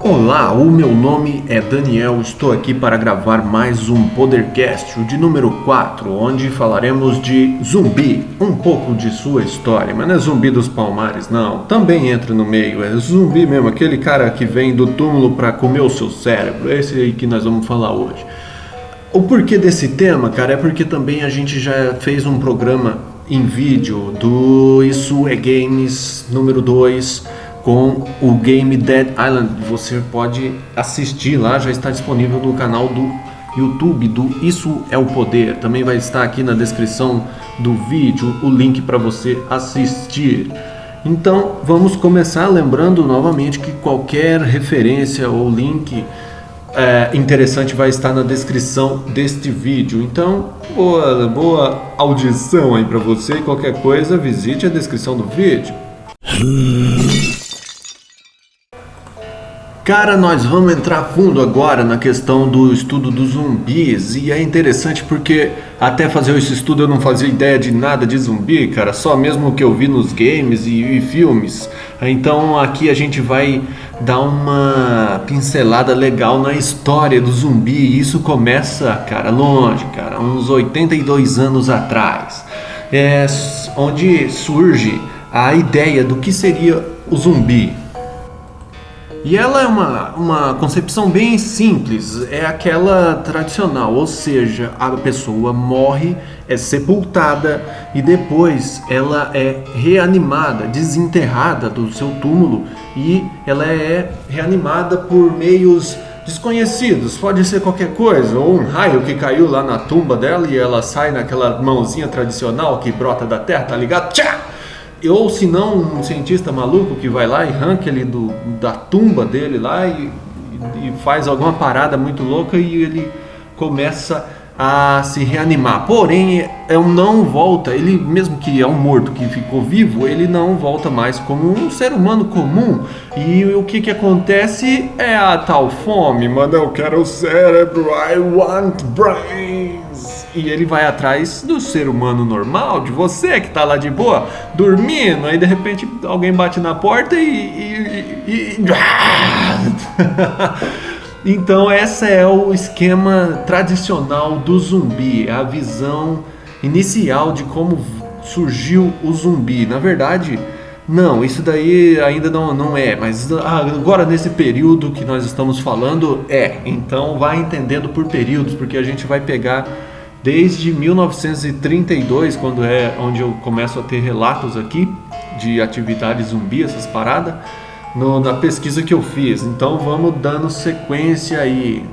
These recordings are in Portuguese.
Olá, o meu nome é Daniel, estou aqui para gravar mais um Podercast, o de número 4, onde falaremos de zumbi, um pouco de sua história, mas não é zumbi dos Palmares não, também entra no meio, é zumbi mesmo, aquele cara que vem do túmulo para comer o seu cérebro, esse aí que nós vamos falar hoje. O porquê desse tema, cara, é porque também a gente já fez um programa em vídeo do Isso é Games número 2, com o game Dead Island. Você pode assistir lá, já está disponível no canal do YouTube do Isso é o Poder. Também vai estar aqui na descrição do vídeo o link para você assistir. Então vamos começar lembrando novamente que qualquer referência ou link interessante vai estar na descrição deste vídeo. Então boa audição aí para você, e qualquer coisa visite a descrição do vídeo. Cara, nós vamos entrar fundo agora na questão do estudo dos zumbis, e é interessante porque até fazer esse estudo eu não fazia ideia de nada de zumbi, cara, só mesmo o que eu vi nos games e filmes. Então aqui a gente vai dar uma pincelada legal na história do zumbi, e isso começa, cara, longe, cara, uns 82 anos atrás, onde surge a ideia do que seria o zumbi. E ela é uma concepção bem simples, é aquela tradicional, ou seja, a pessoa morre, é sepultada e depois ela é reanimada, desenterrada do seu túmulo, e ela é reanimada por meios desconhecidos, pode ser qualquer coisa, ou um raio que caiu lá na tumba dela e ela sai naquela mãozinha tradicional que brota da terra, tá ligado? Tchá! Ou se não, um cientista maluco que vai lá e arranca ele da tumba dele lá e faz alguma parada muito louca e ele começa a se reanimar. Porém, não volta, ele mesmo que é um morto que ficou vivo, ele não volta mais como um ser humano comum. E o que acontece é a tal fome, mano, eu quero o cérebro, I want brains. E ele vai atrás do ser humano normal, de você que tá lá de boa, dormindo, aí de repente alguém bate na porta Então esse é o esquema tradicional do zumbi, a visão inicial de como surgiu o zumbi. Na verdade, não, isso daí ainda não é, mas agora nesse período que nós estamos falando então vai entendendo por períodos, porque a gente vai pegar desde 1932, quando é onde eu começo a ter relatos aqui de atividade zumbi, essas paradas, na pesquisa que eu fiz. Então vamos dando sequência aí.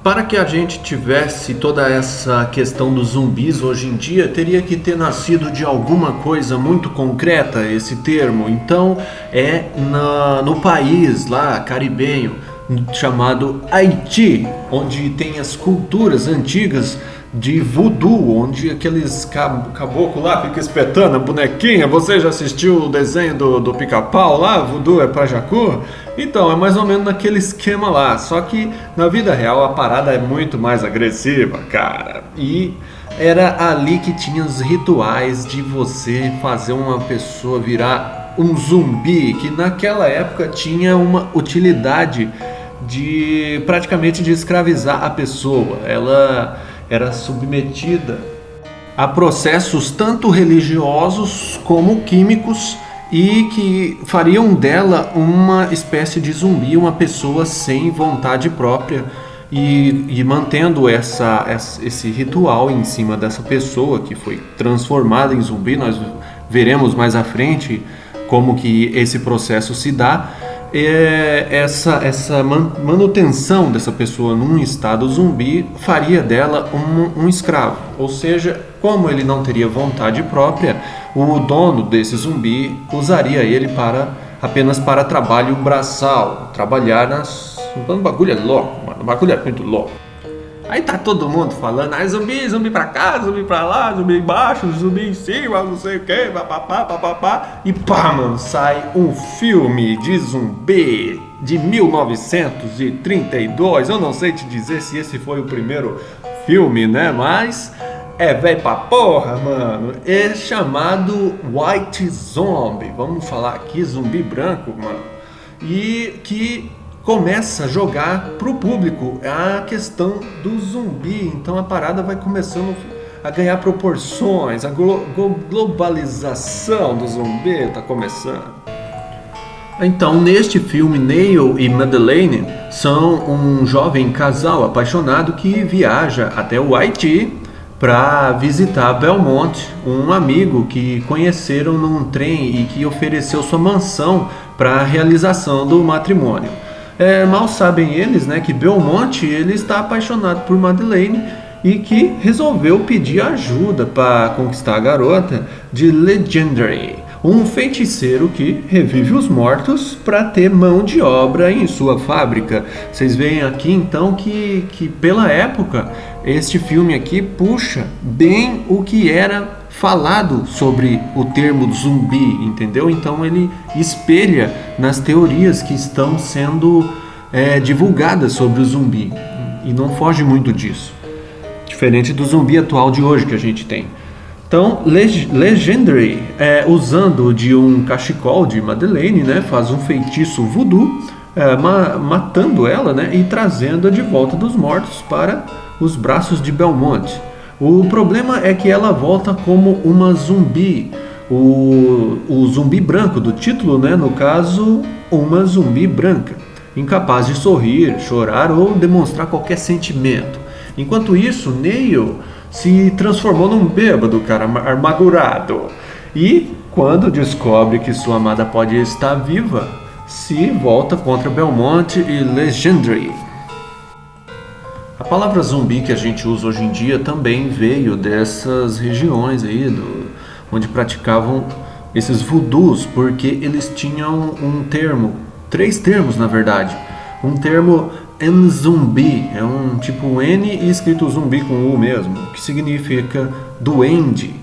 Para que a gente tivesse toda essa questão dos zumbis hoje em dia, teria que ter nascido de alguma coisa muito concreta esse termo. Então no país lá caribenho, chamado Haiti, onde tem as culturas antigas de voodoo, onde aqueles caboclos lá ficam espetando a bonequinha. Você já assistiu o desenho do Pica-Pau lá? Voodoo é pra Jacu? Então, é mais ou menos naquele esquema lá, só que na vida real a parada é muito mais agressiva, cara. E era ali que tinha os rituais de você fazer uma pessoa virar um zumbi, que naquela época tinha uma utilidade praticamente de escravizar a pessoa. Ela era submetida a processos tanto religiosos como químicos, e que fariam dela uma espécie de zumbi, uma pessoa sem vontade própria, e mantendo esse ritual em cima dessa pessoa que foi transformada em zumbi. Nós veremos mais à frente como que esse processo se dá. Essa manutenção dessa pessoa num estado zumbi faria dela um escravo, ou seja, como ele não teria vontade própria, o dono desse zumbi usaria ele apenas para trabalho braçal, trabalhar o bagulho é louco, mano, o bagulho é muito louco. Aí tá todo mundo falando, zumbi pra cá, zumbi pra lá, zumbi embaixo, zumbi em cima, não sei o que, papapá. E pá, mano, sai um filme de zumbi de 1932. Eu não sei te dizer se esse foi o primeiro filme, né? Mas é velho pra porra, mano. É chamado White Zombie. Vamos falar aqui, zumbi branco, mano. E que começa a jogar pro público a questão do zumbi. Então a parada vai começando a ganhar proporções. A globalização do zumbi tá começando. Então, neste filme, Neil e Madeleine são um jovem casal apaixonado que viaja até o Haiti para visitar Belmont, um amigo que conheceram num trem e que ofereceu sua mansão para a realização do matrimônio. Mal sabem eles, né, que Belmont ele está apaixonado por Madeleine e que resolveu pedir ajuda para conquistar a garota de Legendary, um feiticeiro que revive os mortos para ter mão de obra em sua fábrica. Vocês veem aqui então que pela época este filme aqui puxa bem o que era falado sobre o termo zumbi, entendeu? Então ele espelha nas teorias que estão sendo divulgadas sobre o zumbi e não foge muito disso, diferente do zumbi atual de hoje que a gente tem. Então, Legendary, usando de um cachecol de Madeleine, né, faz um feitiço voodoo, matando ela, né, e trazendo-a de volta dos mortos para os braços de Belmont. O problema é que ela volta como uma zumbi, o zumbi branco do título, né, no caso, uma zumbi branca, incapaz de sorrir, chorar ou demonstrar qualquer sentimento. Enquanto isso, Neil se transformou num bêbado, cara, amargurado. E quando descobre que sua amada pode estar viva, se volta contra Belmont e Legendary. A palavra zumbi que a gente usa hoje em dia também veio dessas regiões aí, onde praticavam esses voodoos, porque eles tinham um termo, 3 termos na verdade. Um termo Nzumbi, é um tipo N e escrito zumbi com U mesmo, que significa duende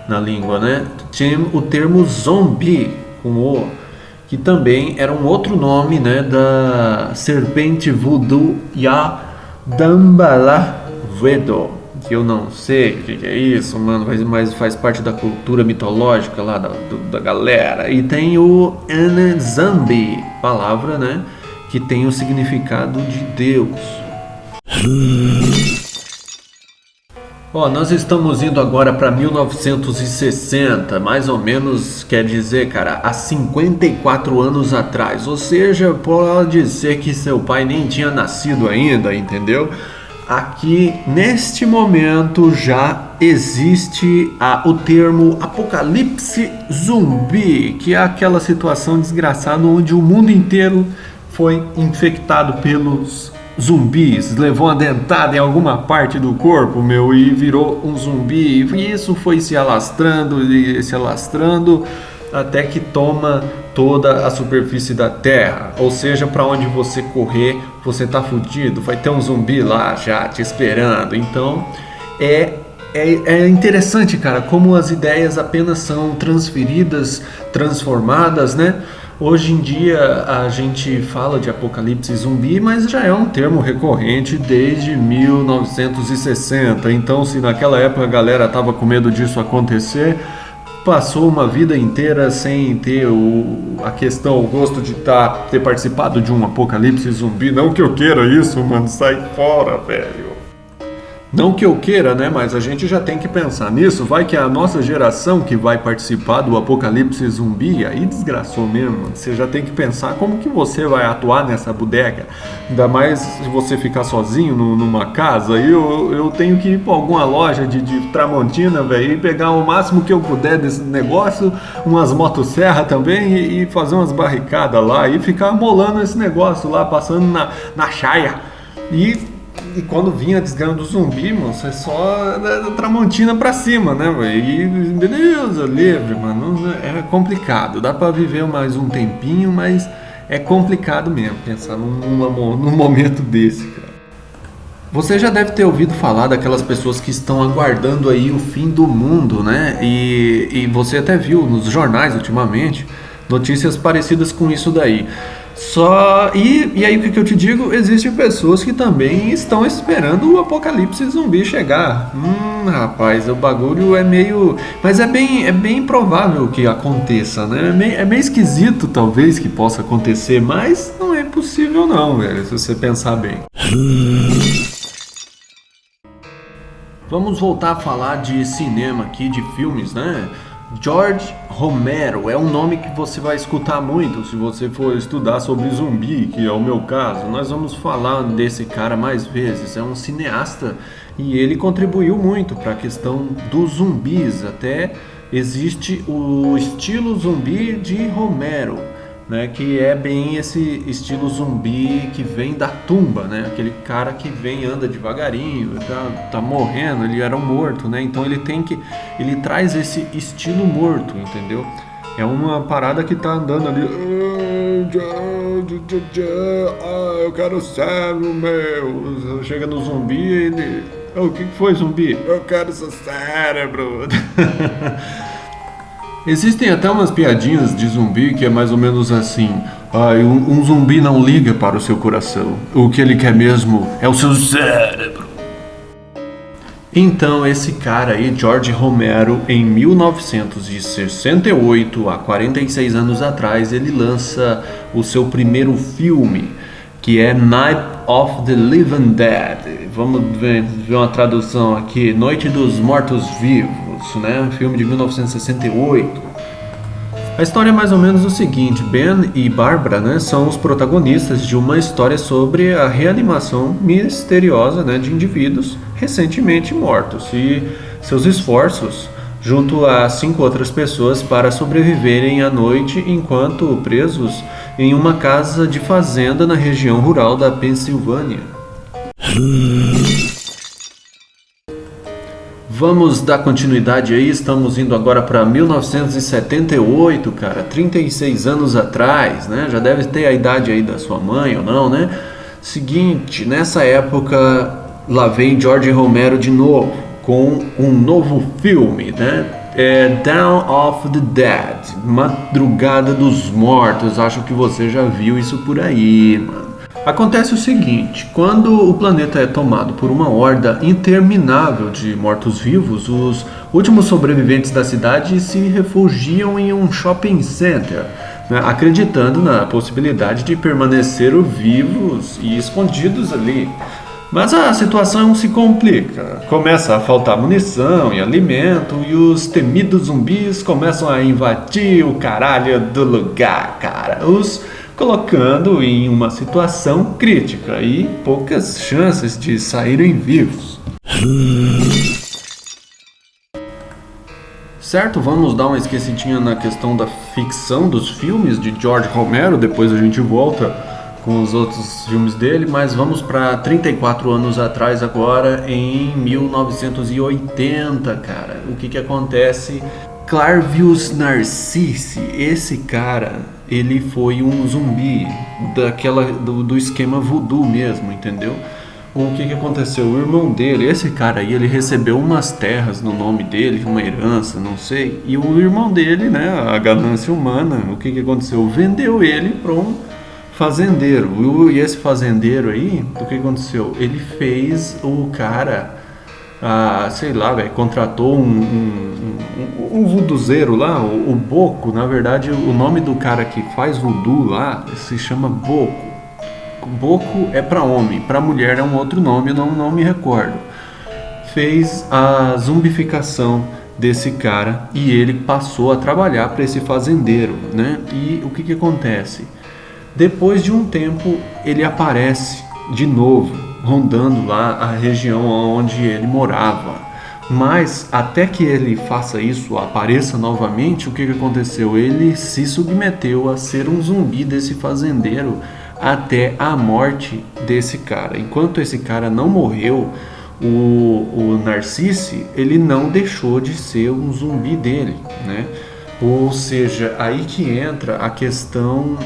na língua, né? Tinha o termo zombie com O, que também era um outro nome, né, da serpente voodoo Yadambala Vedo, que eu não sei o que é isso, mano, mas faz parte da cultura mitológica lá da galera. E tem o Nzambi, palavra, né, que tem o significado de Deus. Nós estamos indo agora para 1960, mais ou menos, quer dizer, cara, há 54 anos atrás. Ou seja, pode ser que seu pai nem tinha nascido ainda, entendeu? Aqui, neste momento, já existe o termo apocalipse zumbi, que é aquela situação desgraçada onde o mundo inteiro foi infectado pelos zumbis, levou uma dentada em alguma parte do corpo, e virou um zumbi, e isso foi se alastrando até que toma toda a superfície da terra. Ou seja, para onde você correr, você tá fudido, vai ter um zumbi lá já te esperando. Então é interessante, cara, como as ideias apenas são transferidas, transformadas, né? Hoje em dia a gente fala de apocalipse zumbi, mas já é um termo recorrente desde 1960. Então, se naquela época a galera tava com medo disso acontecer, passou uma vida inteira sem ter o gosto de ter participado de um apocalipse zumbi. Não que eu queira isso, mano, sai fora, velho. Não que eu queira, né? Mas a gente já tem que pensar nisso. Vai que é a nossa geração que vai participar do apocalipse zumbi. Aí desgraçou mesmo. Você já tem que pensar como que você vai atuar nessa bodega. Ainda mais se você ficar sozinho numa casa. Aí eu tenho que ir pra alguma loja de Tramontina, velho, e pegar o máximo que eu puder desse negócio. Umas motosserra também e fazer umas barricadas lá. E ficar molando esse negócio lá, passando na chaia. E quando vinha a desgrama do zumbi, mano, é só da Tramontina pra cima, né, velho? E beleza, livre, mano. É complicado. Dá pra viver mais um tempinho, mas é complicado mesmo pensar num momento desse, cara. Você já deve ter ouvido falar daquelas pessoas que estão aguardando aí o fim do mundo, né? E você até viu nos jornais ultimamente notícias parecidas com isso daí. E aí o que eu te digo? Existem pessoas que também estão esperando o apocalipse zumbi chegar. Rapaz, o bagulho é meio. Mas é bem provável que aconteça, né? É meio esquisito, talvez, que possa acontecer, mas não é impossível, não, velho, se você pensar bem. Vamos voltar a falar de cinema aqui, de filmes, né? George Romero é um nome que você vai escutar muito se você for estudar sobre zumbi, que é o meu caso. Nós vamos falar desse cara mais vezes. É um cineasta e ele contribuiu muito para a questão dos zumbis. Até existe o estilo zumbi de Romero, né, que é bem esse estilo zumbi que vem da tumba, né, aquele cara que vem, anda devagarinho, tá morrendo, ele era um morto, né, então ele traz esse estilo morto, entendeu? É uma parada que tá andando ali, eu quero cérebro meu, chega no zumbi e ele, o que foi zumbi? Eu quero seu cérebro. Existem até umas piadinhas de zumbi que é mais ou menos assim: um zumbi não liga para o seu coração, o que ele quer mesmo é o seu cérebro. Então esse cara aí, George Romero, em 1968, há 46 anos atrás, ele lança o seu primeiro filme, que é Night of the Living Dead. Vamos ver uma tradução aqui: Noite dos Mortos Vivos, né? Um filme de 1968. A história é mais ou menos o seguinte: Ben e Barbara, né, são os protagonistas de uma história sobre a reanimação misteriosa, né, de indivíduos recentemente mortos e seus esforços junto a 5 outras pessoas para sobreviverem à noite enquanto presos em uma casa de fazenda na região rural da Pensilvânia. Vamos dar continuidade aí, estamos indo agora para 1978, cara, 36 anos atrás, né? Já deve ter a idade aí da sua mãe ou não, né? Seguinte, nessa época, lá vem George Romero de novo, com um novo filme, né? Dawn of the Dead, Madrugada dos Mortos. Acho que você já viu isso por aí, mano. Acontece o seguinte: quando o planeta é tomado por uma horda interminável de mortos-vivos, os últimos sobreviventes da cidade se refugiam em um shopping center, né, acreditando na possibilidade de permanecer vivos e escondidos ali. Mas a situação se complica, começa a faltar munição e alimento e os temidos zumbis começam a invadir o caralho do lugar, cara, os colocando em uma situação crítica e poucas chances de saírem vivos. Certo, vamos dar uma esquecidinha na questão da ficção dos filmes de George Romero, depois a gente volta com os outros filmes dele, mas vamos para 34 anos atrás agora, em 1980, cara. O que acontece? Clavius Narcisse, esse cara, ele foi um zumbi do esquema voodoo mesmo, entendeu? O que aconteceu? O irmão dele, esse cara aí, ele recebeu umas terras no nome dele, uma herança, não sei, e o irmão dele, né, a ganância humana, o que aconteceu? Vendeu ele para um fazendeiro, e esse fazendeiro aí, o que aconteceu? Ele fez o cara, sei lá, velho, contratou um voodoozeiro lá, o Boco. Na verdade, o nome do cara que faz voodoo lá se chama Boco. Boco é para homem, para mulher é um outro nome, eu não me recordo. Fez a zumbificação desse cara e ele passou a trabalhar para esse fazendeiro, né? E o que acontece? Depois de um tempo, ele aparece de novo, rondando lá a região onde ele morava. Mas até que ele faça isso, apareça novamente, o que aconteceu? Ele se submeteu a ser um zumbi desse fazendeiro até a morte desse cara. Enquanto esse cara não morreu, o Narcisse, ele não deixou de ser um zumbi dele, né? Ou seja, aí que entra a questão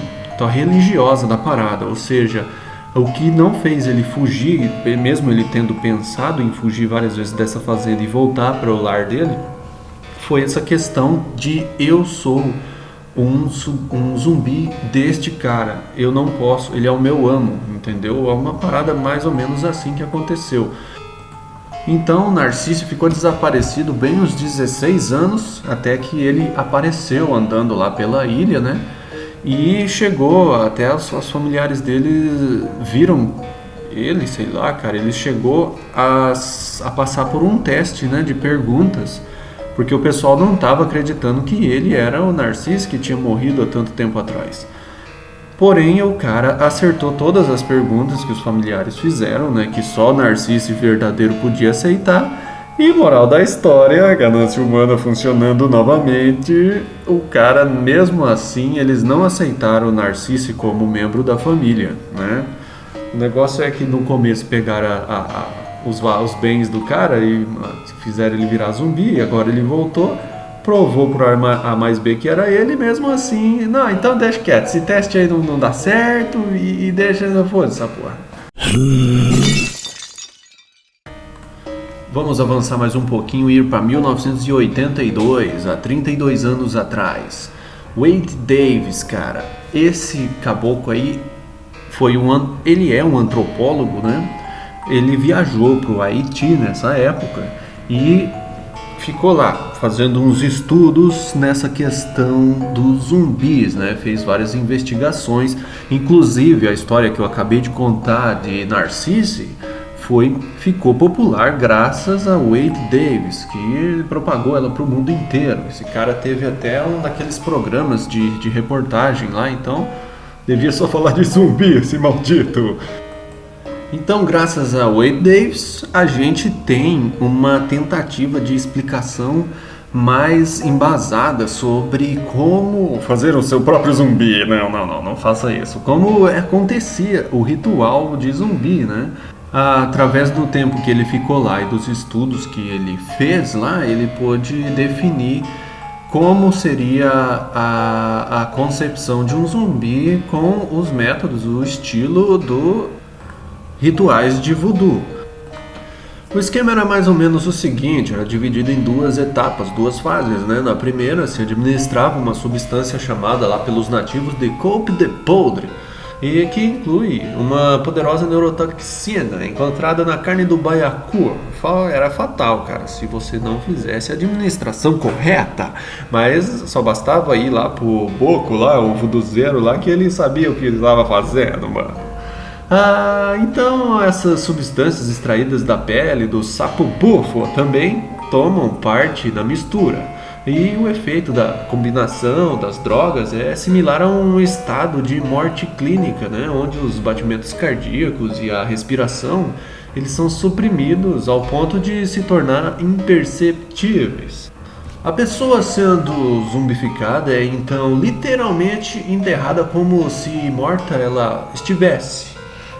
religiosa da parada, ou seja, o que não fez ele fugir, mesmo ele tendo pensado em fugir várias vezes dessa fazenda e voltar para o lar dele, foi essa questão de eu sou um zumbi deste cara. Eu não posso, ele é o meu amo, entendeu? É uma parada mais ou menos assim que aconteceu. Então, Narciso ficou desaparecido bem uns 16 anos, até que ele apareceu andando lá pela ilha, né? E chegou, até os familiares dele viram ele, sei lá, cara, ele chegou a passar por um teste, né, de perguntas, porque o pessoal não estava acreditando que ele era o Narciso que tinha morrido há tanto tempo atrás. Porém, o cara acertou todas as perguntas que os familiares fizeram, né? Que só Narciso verdadeiro podia aceitar. E moral da história, a ganância humana funcionando novamente, o cara, mesmo assim, eles não aceitaram o Narciso como membro da família, né? O negócio é que no começo pegaram os bens do cara e fizeram ele virar zumbi, e agora ele voltou. Provou por A mais B que era ele, mesmo assim, não, então deixa quieto, esse teste aí não dá certo e deixa, foda-se essa porra. Vamos avançar mais um pouquinho e ir para 1982, há 32 anos atrás. Wade Davis, cara, esse caboclo aí ele é um antropólogo, né? Ele viajou pro Haiti nessa época e ficou lá fazendo uns estudos nessa questão dos zumbis, né? Fez várias investigações, inclusive a história que eu acabei de contar de Narcisse ficou popular graças a Wade Davis, que propagou ela para o mundo inteiro. Esse cara teve até um daqueles programas de reportagem lá, então devia só falar de zumbi, esse maldito. Então, graças a Wade Davis, a gente tem uma tentativa de explicação mais embasada sobre como fazer o seu próprio zumbi. Não faça isso. Como acontecia o ritual de zumbi, né? Através do tempo que ele ficou lá e dos estudos que ele fez lá, ele pôde definir como seria a concepção de um zumbi com os métodos, o estilo do rituais de voodoo. O esquema era mais ou menos o seguinte, era dividido em duas etapas, duas fases, né? Na primeira se administrava uma substância chamada lá pelos nativos de cope de poudre, e que inclui uma poderosa neurotoxina encontrada na carne do baiacu. Era fatal, cara, se você não fizesse a administração correta. Mas só bastava ir lá pro boco, lá, o voodoozeiro lá, que ele sabia o que ele estava fazendo, mano. Então essas substâncias extraídas da pele do sapo bufo também tomam parte da mistura. E o efeito da combinação das drogas é similar a um estado de morte clínica, né? Onde os batimentos cardíacos e a respiração eles são suprimidos ao ponto de se tornar imperceptíveis. A pessoa sendo zumbificada é então literalmente enterrada como se morta ela estivesse,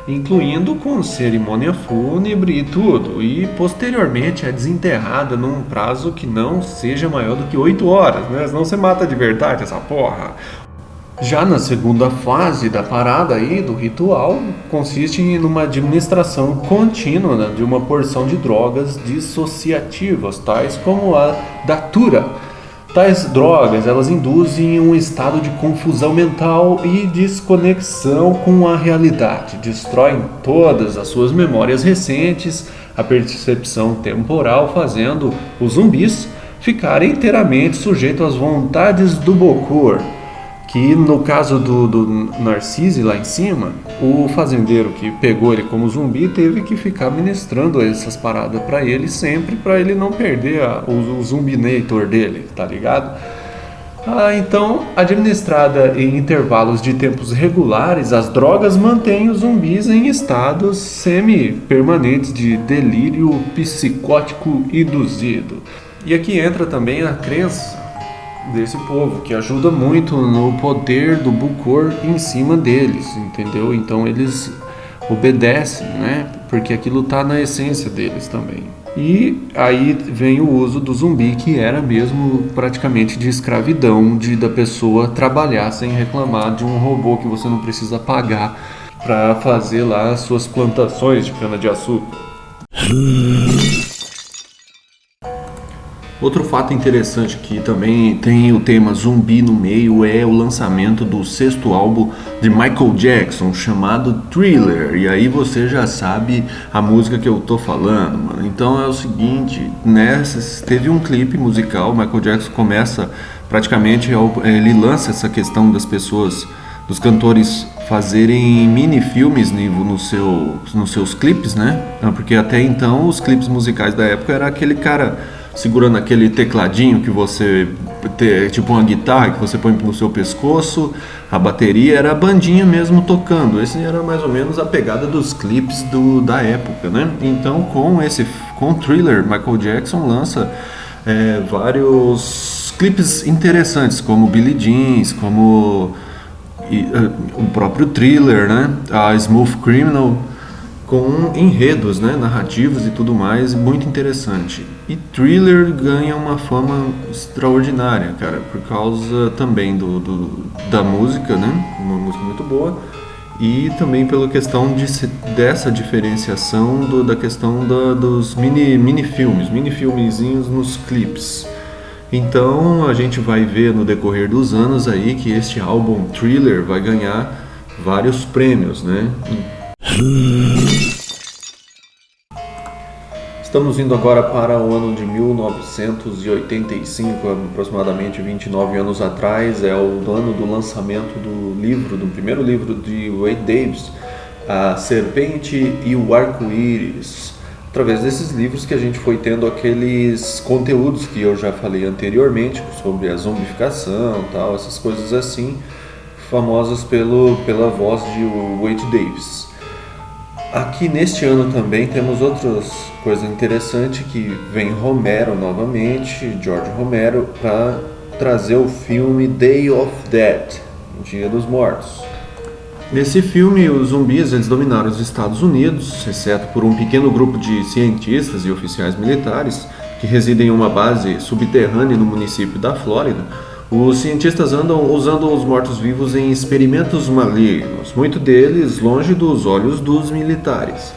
incluindo com cerimônia fúnebre e tudo, e posteriormente é desenterrada num prazo que não seja maior do que 8 horas, né? Senão você mata de verdade essa porra. Já na segunda fase da parada aí, do ritual, consiste em uma administração contínua, né, de uma porção de drogas dissociativas, tais como a datura. Tais drogas, elas induzem um estado de confusão mental e desconexão com a realidade, destroem todas as suas memórias recentes, a percepção temporal, fazendo os zumbis ficarem inteiramente sujeitos às vontades do Bokor, que no caso do Narcisse lá em cima, o fazendeiro que pegou ele como zumbi teve que ficar ministrando essas paradas pra ele sempre, pra ele não perder o zumbinator dele, tá ligado? Então, administrada em intervalos de tempos regulares, as drogas mantêm os zumbis em estados semi-permanentes de delírio psicótico induzido. E aqui entra também a crença desse povo, que ajuda muito no poder do Bokor em cima deles, entendeu? Então eles obedecem, né? Porque aquilo tá na essência deles também. E aí vem o uso do zumbi, que era mesmo praticamente de escravidão, da pessoa trabalhar sem reclamar de um robô que você não precisa pagar para fazer lá as suas plantações de cana-de-açúcar. Outro fato interessante que também tem o tema zumbi no meio é o lançamento do 6º álbum de Michael Jackson, chamado Thriller. E aí você já sabe a música que eu tô falando, mano. Então é o seguinte, né? Teve um clipe musical, Michael Jackson começa praticamente, ele lança essa questão das pessoas, dos cantores fazerem mini-filmes nos seus clipes, né? Porque até então os clipes musicais da época era aquele cara segurando aquele tecladinho que você tipo uma guitarra que você põe no seu pescoço, a bateria era a bandinha mesmo tocando. Esse era mais ou menos a pegada dos clipes da época, né? Então com Thriller, Michael Jackson lança vários clipes interessantes, como Billie Jeans, como o próprio Thriller, né? A Smooth Criminal, com enredos, né, narrativos e tudo mais, muito interessante. E Thriller ganha uma fama extraordinária, cara, por causa também da música, né, uma música muito boa, e também pela questão dessa diferenciação da questão dos mini-filmezinhos nos clipes. Então a gente vai ver no decorrer dos anos aí que este álbum Thriller vai ganhar vários prêmios, né? Estamos indo agora para o ano de 1985, aproximadamente 29 anos atrás, é o ano do lançamento do primeiro livro de Wade Davis, A Serpente e o Arco-Íris. Através desses livros que a gente foi tendo aqueles conteúdos que eu já falei anteriormente, sobre a zombificação, tal, essas coisas assim, famosas pela voz de Wade Davis. Aqui neste ano também temos outras coisas interessantes, que vem Romero novamente, George Romero, para trazer o filme Day of Dead, Dia dos Mortos. Nesse filme, os zumbis eles dominaram os Estados Unidos, exceto por um pequeno grupo de cientistas e oficiais militares que residem em uma base subterrânea no município da Flórida. Os cientistas andam usando os mortos-vivos em experimentos malignos, muito deles longe dos olhos dos militares.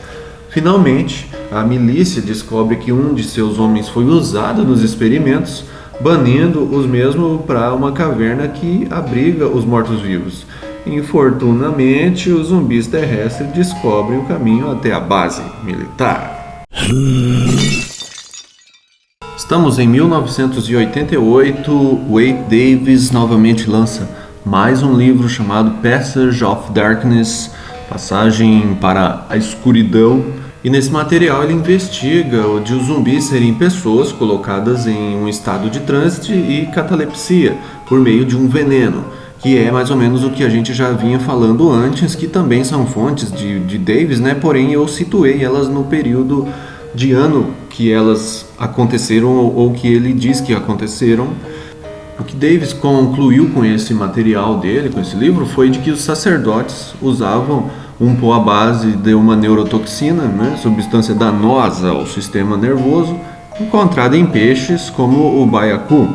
Finalmente, a milícia descobre que um de seus homens foi usado nos experimentos, banindo os mesmos para uma caverna que abriga os mortos-vivos. Infortunadamente, os zumbis terrestres descobrem o caminho até a base militar. Estamos em 1988, Wade Davis novamente lança mais um livro chamado Passage of Darkness, Passagem para a Escuridão, e nesse material ele investiga de os zumbis serem pessoas colocadas em um estado de transe e catalepsia por meio de um veneno, que é mais ou menos o que a gente já vinha falando antes, que também são fontes de Davis, né? Porém eu situei elas no período de ano que elas aconteceram ou que ele diz que aconteceram. O que Davis concluiu com esse material dele, com esse livro, foi de que os sacerdotes usavam um pó à base de uma neurotoxina, né, substância danosa ao sistema nervoso, encontrada em peixes como o baiacu.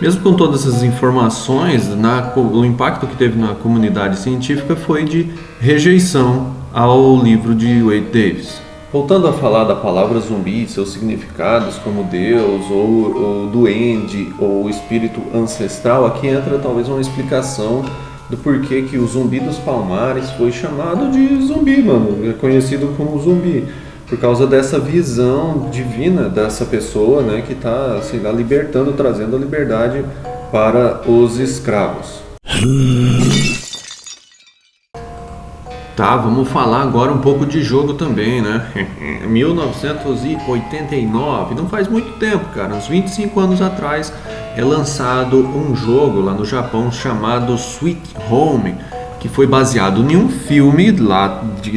Mesmo com todas essas informações, o impacto que teve na comunidade científica foi de rejeição ao livro de Wade Davis. Voltando a falar da palavra zumbi e seus significados como Deus, ou duende, ou espírito ancestral, aqui entra talvez uma explicação do porquê que o Zumbi dos Palmares foi chamado de zumbi, mano, é conhecido como zumbi, por causa dessa visão divina dessa pessoa, né, que está, sei lá, libertando, trazendo a liberdade para os escravos. Tá, vamos falar agora um pouco de jogo também, né? 1989, não faz muito tempo, cara, uns 25 anos atrás, é lançado um jogo lá no Japão chamado Sweet Home, que foi baseado em um filme de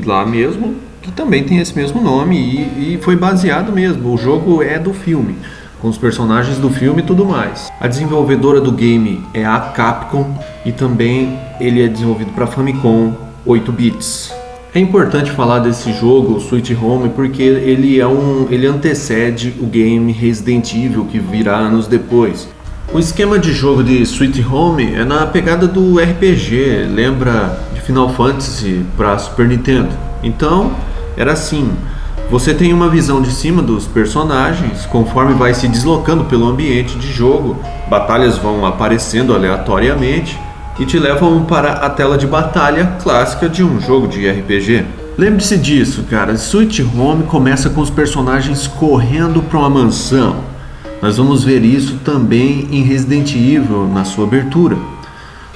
lá mesmo, que também tem esse mesmo nome e foi baseado mesmo, o jogo é do filme, com os personagens do filme e tudo mais. A desenvolvedora do game é a Capcom e também ele é desenvolvido para Famicom 8 bits. É importante falar desse jogo, o Sweet Home, porque ele antecede o game Resident Evil, que virá anos depois. O esquema de jogo de Sweet Home é na pegada do RPG, lembra de Final Fantasy para Super Nintendo. Então, era assim, Você tem uma visão de cima dos personagens, conforme vai se deslocando pelo ambiente de jogo, batalhas vão aparecendo aleatoriamente e te levam para a tela de batalha clássica de um jogo de RPG. Lembre-se disso, cara, Sweet Home começa com os personagens correndo para uma mansão. Nós vamos ver isso também em Resident Evil, na sua abertura.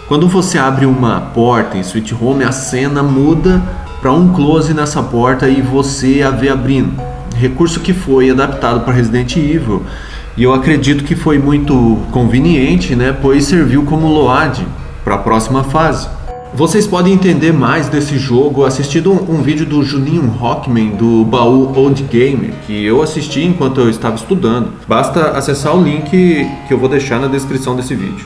Quando você abre uma porta em Sweet Home, a cena muda para um close nessa porta e você a vê abrindo. Recurso que foi adaptado para Resident Evil. E eu acredito que foi muito conveniente, né? Pois serviu como load para a próxima fase. Vocês podem entender mais desse jogo assistindo um vídeo do Juninho Rockman do Baú Old Gamer, que eu assisti enquanto eu estava estudando. Basta acessar o link que eu vou deixar na descrição desse vídeo.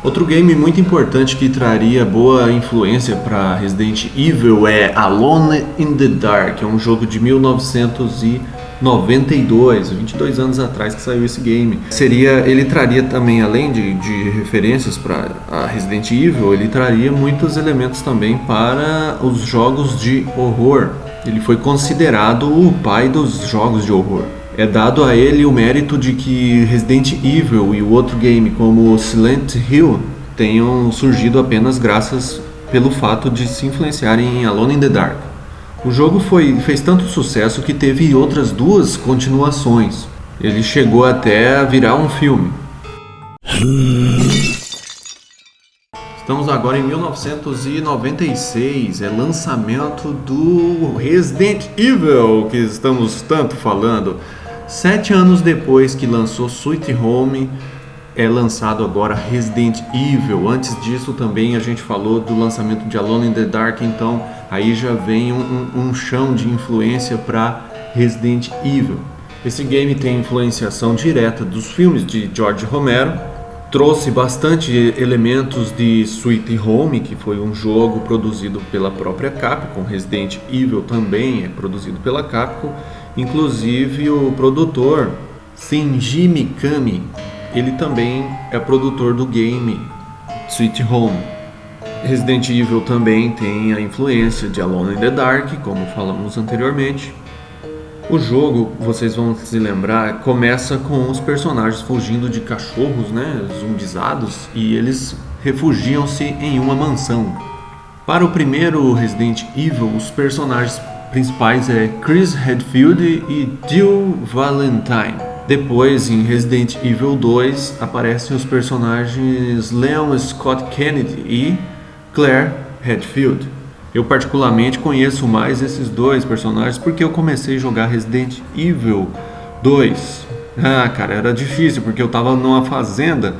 Outro game muito importante que traria boa influência para Resident Evil é Alone in the Dark, é um jogo de 1992, 22 anos atrás que saiu esse game. Ele traria também, além de referências para a Resident Evil, ele traria muitos elementos também para os jogos de horror. Ele foi considerado o pai dos jogos de horror. É dado a ele o mérito de que Resident Evil e o outro game como Silent Hill tenham surgido apenas graças pelo fato de se influenciarem em Alone in the Dark. O jogo fez tanto sucesso que teve outras 2 continuações. Ele chegou até a virar um filme. Estamos agora em 1996, é lançamento do Resident Evil, que estamos tanto falando. 7 anos depois que lançou Sweet Home, é lançado agora Resident Evil. Antes disso também a gente falou do lançamento de Alone in the Dark, então aí já vem um chão de influência para Resident Evil. Esse game tem influenciação direta dos filmes de George Romero, trouxe bastante elementos de Sweet Home, que foi um jogo produzido pela própria Capcom. Resident Evil também é produzido pela Capcom. Inclusive o produtor Shinji Mikami, ele também é produtor do game Sweet Home. Resident Evil também tem a influência de Alone in the Dark, como falamos anteriormente. O jogo, vocês vão se lembrar, começa com os personagens fugindo de cachorros, né, zumbizados, e eles refugiam-se em uma mansão. Para o primeiro Resident Evil, os personagens principais é Chris Redfield e Jill Valentine. Depois, em Resident Evil 2, aparecem os personagens Leon Scott Kennedy e Claire Redfield. Eu particularmente conheço mais esses 2 personagens porque eu comecei a jogar Resident Evil 2. Cara, era difícil porque eu tava numa fazenda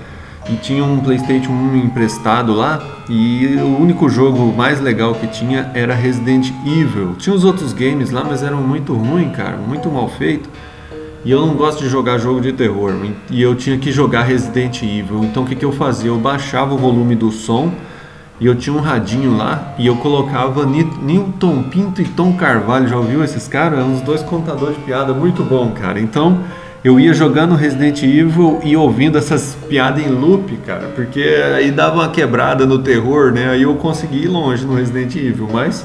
e tinha um PlayStation 1 emprestado lá, e o único jogo mais legal que tinha era Resident Evil. Tinha os outros games lá, mas eram muito ruins, cara, muito mal feito. E eu não gosto de jogar jogo de terror, e eu tinha que jogar Resident Evil. Então o que eu fazia? Eu baixava o volume do som, e eu tinha um radinho lá, e eu colocava Newton Pinto e Tom Carvalho. Já ouviu esses caras? Uns 2 contadores de piada muito bom, cara. Então eu ia jogando Resident Evil e ouvindo essas piadas em loop, cara, porque aí dava uma quebrada no terror, né? Aí eu consegui ir longe no Resident Evil, mas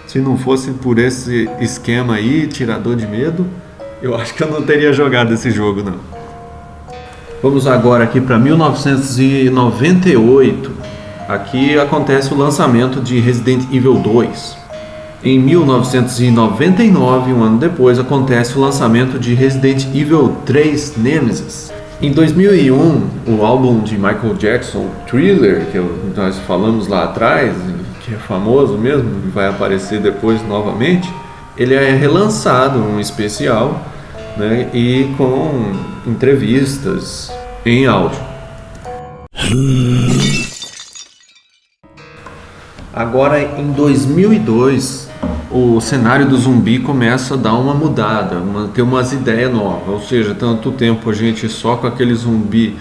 se não fosse por esse esquema aí, tirador de medo, eu acho que eu não teria jogado esse jogo, não. Vamos agora aqui para 1998. Aqui acontece o lançamento de Resident Evil 2. Em 1999, um ano depois, acontece o lançamento de Resident Evil 3 Nemesis. Em 2001, o álbum de Michael Jackson, Thriller, que nós falamos lá atrás, que é famoso mesmo, e vai aparecer depois novamente, ele é relançado, um especial, né, e com entrevistas em áudio. Agora, em 2002, o cenário do zumbi começa a dar uma mudada, ter umas ideias novas. Ou seja, tanto tempo a gente só com aquele zumbi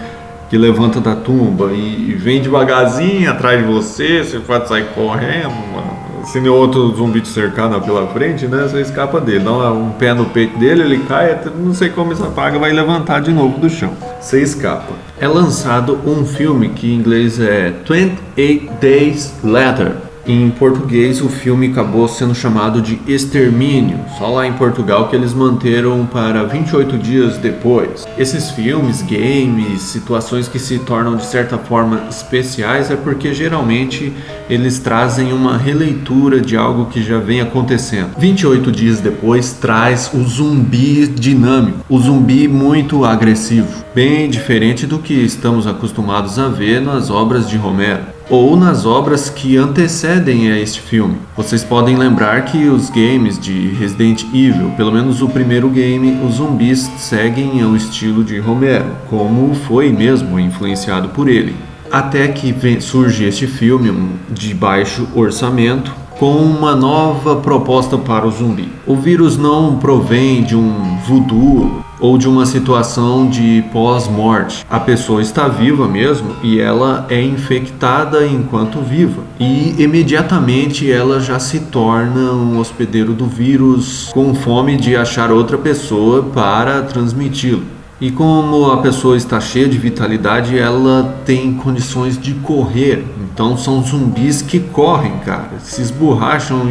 que levanta da tumba e vem devagarzinho atrás de você, você pode sair correndo, mano. Se nem outro zumbi te cercar pela frente, né, você escapa dele, dá um pé no peito dele, ele cai, não sei como essa praga vai levantar de novo do chão. Você escapa. É lançado um filme que em inglês é 28 Days Later. Em português, o filme acabou sendo chamado de Extermínio, só lá em Portugal que eles manteram para 28 dias depois. Esses filmes, games, situações que se tornam de certa forma especiais é porque geralmente eles trazem uma releitura de algo que já vem acontecendo. 28 dias depois traz o zumbi dinâmico, o zumbi muito agressivo, bem diferente do que estamos acostumados a ver nas obras de Romero ou nas obras que antecedem a este filme. Vocês podem lembrar que os games de Resident Evil, pelo menos o primeiro game, os zumbis seguem o estilo de Romero, como foi mesmo influenciado por ele. Até que surge este filme de baixo orçamento, com uma nova proposta para o zumbi. O vírus não provém de um voodoo ou de uma situação de pós-morte. A pessoa está viva mesmo e ela é infectada enquanto viva. E imediatamente ela já se torna um hospedeiro do vírus com fome de achar outra pessoa para transmiti-lo. E como a pessoa está cheia de vitalidade, ela tem condições de correr. Então são zumbis que correm, cara, se esborracham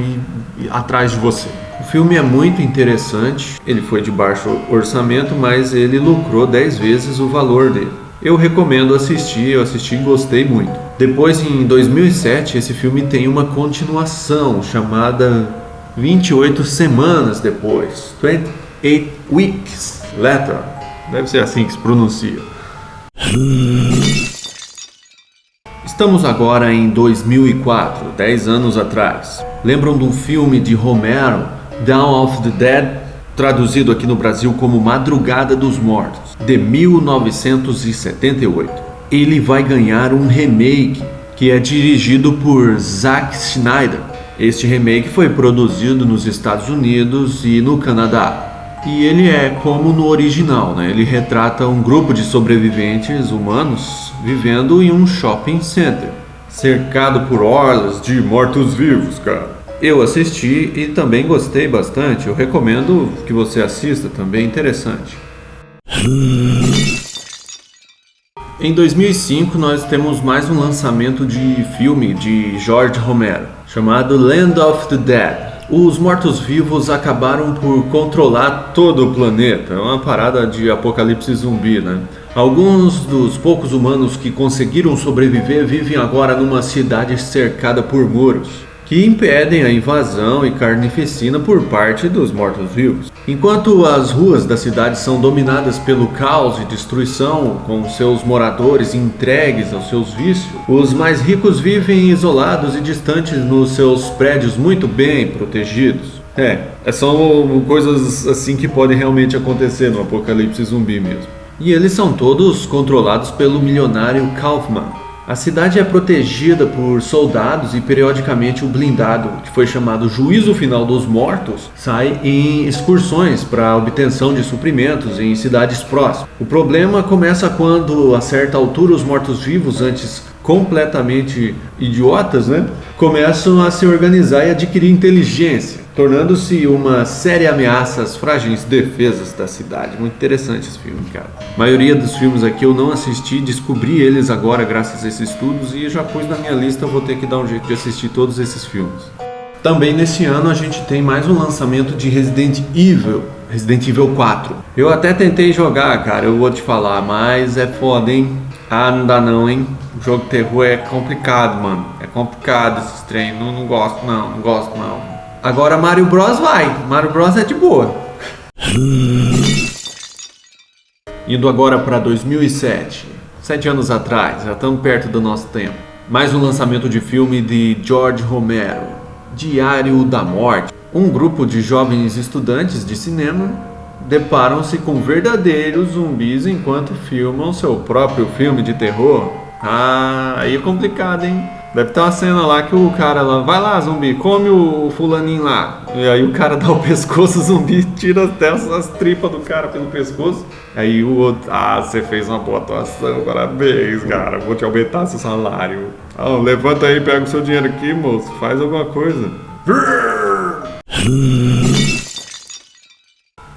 e atrás de você. O filme é muito interessante, ele foi de baixo orçamento, mas ele lucrou 10 vezes o valor dele. Eu recomendo assistir, eu assisti e gostei muito. Depois, em 2007, esse filme tem uma continuação chamada 28 Semanas Depois, 28 Weeks Later. Deve ser assim que se pronuncia. Estamos agora em 2004, 10 anos atrás. Lembram de um filme de Romero, Dawn of the Dead, traduzido aqui no Brasil como Madrugada dos Mortos, de 1978. Ele vai ganhar um remake que é dirigido por Zack Snyder. Este remake foi produzido nos Estados Unidos e no Canadá. E ele é como no original, né? Ele retrata um grupo de sobreviventes humanos vivendo em um shopping center, cercado por hordas de mortos-vivos, cara. Eu assisti e também gostei bastante. Eu recomendo que você assista, também é interessante. Em 2005 nós temos mais um lançamento de filme de George Romero, chamado Land of the Dead. Os mortos-vivos acabaram por controlar todo o planeta. É uma parada de apocalipse zumbi, né? Alguns dos poucos humanos que conseguiram sobreviver vivem agora numa cidade cercada por muros, que impedem a invasão e carnificina por parte dos mortos-vivos. Enquanto as ruas da cidade são dominadas pelo caos e destruição, com seus moradores entregues aos seus vícios, os mais ricos vivem isolados e distantes nos seus prédios muito bem protegidos. São coisas assim que podem realmente acontecer no apocalipse zumbi mesmo. E eles são todos controlados pelo milionário Kaufman. A cidade é protegida por soldados e periodicamente o blindado, que foi chamado Juízo Final dos Mortos, sai em excursões para obtenção de suprimentos em cidades próximas. O problema começa quando, a certa altura, os mortos-vivos, antes completamente idiotas, né, começam a se organizar e adquirir inteligência, tornando-se uma séria ameaça às frágeis defesas da cidade. Muito interessante esse filme, cara. A maioria dos filmes aqui eu não assisti, descobri eles agora graças a esses estudos e já pus na minha lista, vou ter que dar um jeito de assistir todos esses filmes. Também nesse ano a gente tem mais um lançamento de Resident Evil 4. Eu até tentei jogar, cara, eu vou te falar, mas é foda, hein? Ah, não dá não, hein? O jogo de terror é complicado, mano. É complicado esses trem, não gosto não. Agora Mario Bros vai. Mario Bros é de boa. Indo agora para 2007. 7 anos atrás, já estamos perto do nosso tempo. Mais um lançamento de filme de George Romero, Diário da Morte. Um grupo de jovens estudantes de cinema deparam-se com verdadeiros zumbis enquanto filmam seu próprio filme de terror. Ah, aí é complicado, hein? Deve ter uma cena lá que o cara lá, vai lá zumbi, come o fulaninho lá. E aí o cara dá o pescoço, o zumbi tira até as tripas do cara pelo pescoço. Aí o outro, você fez uma boa atuação, parabéns, cara, vou te aumentar seu salário. Levanta aí, pega o seu dinheiro aqui, moço, faz alguma coisa.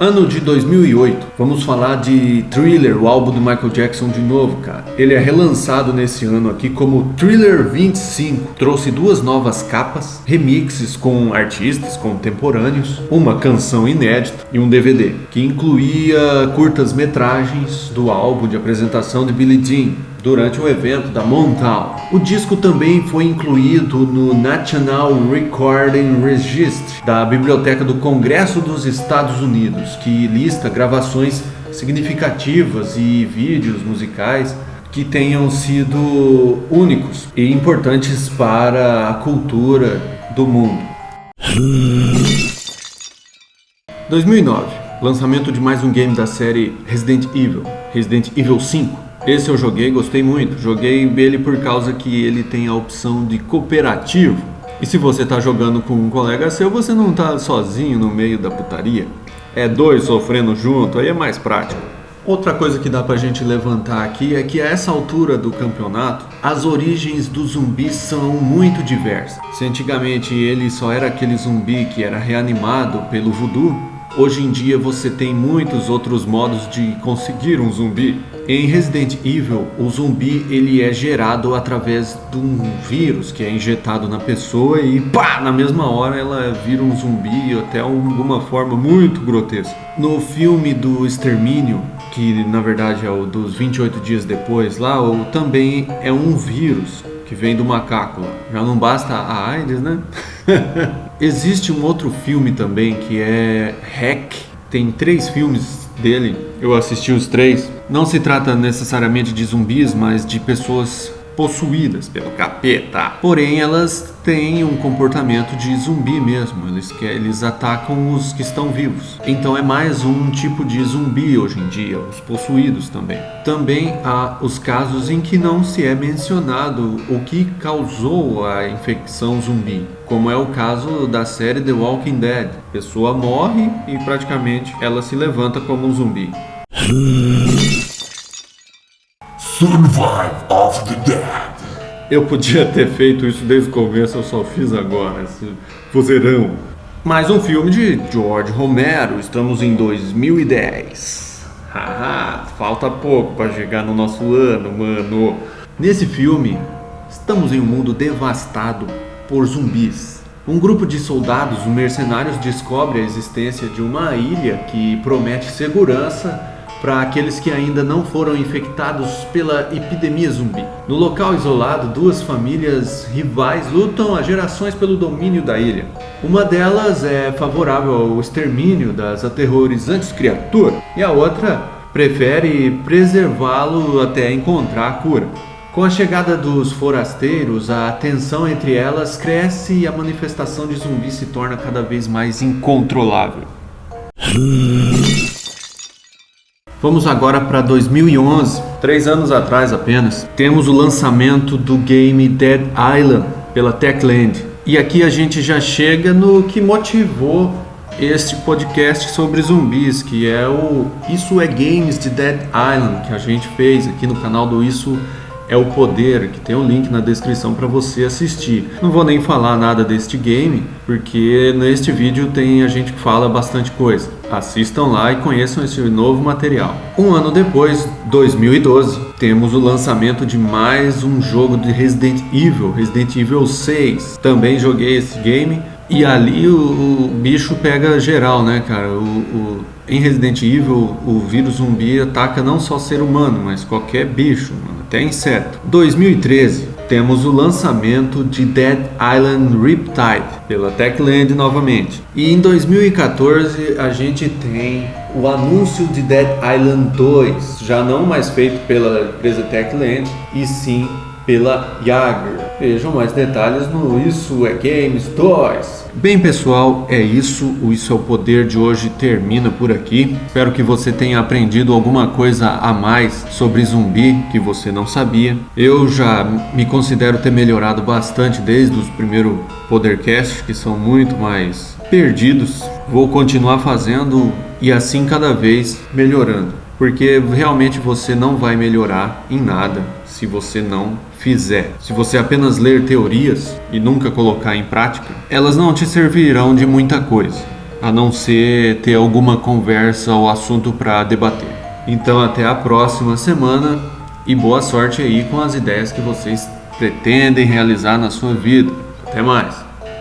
Ano de 2008, vamos falar de Thriller, o álbum do Michael Jackson de novo, cara. Ele é relançado nesse ano aqui como Thriller 25. Trouxe 2 novas capas, remixes com artistas contemporâneos, uma canção inédita e um DVD, que incluía curtas-metragens do álbum de apresentação de Billie Jean durante o evento da Motown. O disco também foi incluído no National Recording Registry da Biblioteca do Congresso dos Estados Unidos, que lista gravações significativas e vídeos musicais que tenham sido únicos e importantes para a cultura do mundo. 2009, lançamento de mais um game da série Resident Evil 5. Esse eu joguei, gostei muito. Joguei ele por causa que ele tem a opção de cooperativo. E se você tá jogando com um colega seu, você não tá sozinho no meio da putaria. É 2 sofrendo junto, aí é mais prático. Outra coisa que dá pra gente levantar aqui é que a essa altura do campeonato, as origens dos zumbis são muito diversas. Se antigamente ele só era aquele zumbi que era reanimado pelo voodoo, hoje em dia você tem muitos outros modos de conseguir um zumbi. Em Resident Evil, o zumbi ele é gerado através de um vírus que é injetado na pessoa e pá, na mesma hora ela vira um zumbi até alguma forma muito grotesca. No filme do Extermínio, que na verdade é o dos 28 dias depois lá, também é um vírus que vem do macaco lá. Já não basta a AIDS, né? Existe um outro filme também que é Hack. Tem 3 filmes dele, eu assisti os 3. Não se trata necessariamente de zumbis, mas de pessoas possuídas pelo capeta. Porém, elas têm um comportamento de zumbi mesmo. Eles atacam os que estão vivos. Então é mais um tipo de zumbi hoje em dia, os possuídos também. Também há os casos em que não se é mencionado o que causou a infecção zumbi, como é o caso da série The Walking Dead. A pessoa morre e praticamente ela se levanta como um zumbi. Survive of the Dead. Eu podia ter feito isso desde o começo, eu só fiz agora, esse vozeirão. Mais um filme de George Romero, estamos em 2010. Haha, falta pouco para chegar no nosso ano, mano. Nesse filme, estamos em um mundo devastado por zumbis. Um grupo de soldados mercenários descobre a existência de uma ilha que promete segurança para aqueles que ainda não foram infectados pela epidemia zumbi. No local isolado, 2 famílias rivais lutam há gerações pelo domínio da ilha. Uma delas é favorável ao extermínio das aterrorizantes criaturas e a outra prefere preservá-lo até encontrar a cura. Com a chegada dos forasteiros, a tensão entre elas cresce e a manifestação de zumbi se torna cada vez mais incontrolável. Vamos agora para 2011, 3 anos atrás apenas, temos o lançamento do game Dead Island pela Techland. E aqui a gente já chega no que motivou este podcast sobre zumbis, que é o Isso é Games de Dead Island, que a gente fez aqui no canal do Isso é o Poder, que tem um link na descrição para você assistir. Não vou nem falar nada deste game, porque neste vídeo a gente fala bastante coisa. Assistam lá e conheçam esse novo material. Um ano depois, 2012, temos o lançamento de mais um jogo de Resident Evil 6. Também joguei esse game e ali o bicho pega geral, né, cara? Em Resident Evil, o vírus zumbi ataca não só ser humano, mas qualquer bicho, até inseto. 2013, temos o lançamento de Dead Island Riptide pela Techland novamente. E em 2014 a gente tem o anúncio de Dead Island 2, já não mais feito pela empresa Techland, e sim pela Yager. Vejam mais detalhes no Isso é Games 2. Bem pessoal, é isso. O Isso é o Poder de hoje termina por aqui. Espero que você tenha aprendido alguma coisa a mais sobre zumbi que você não sabia. Eu já me considero ter melhorado bastante desde os primeiros Podercasts, que são muito mais perdidos. Vou continuar fazendo e assim cada vez melhorando, porque realmente você não vai melhorar em nada se você não fizer. Se você apenas ler teorias e nunca colocar em prática, elas não te servirão de muita coisa. a não ser ter alguma conversa ou assunto para debater. Então até a próxima semana e boa sorte aí com as ideias que vocês pretendem realizar na sua vida. Até mais!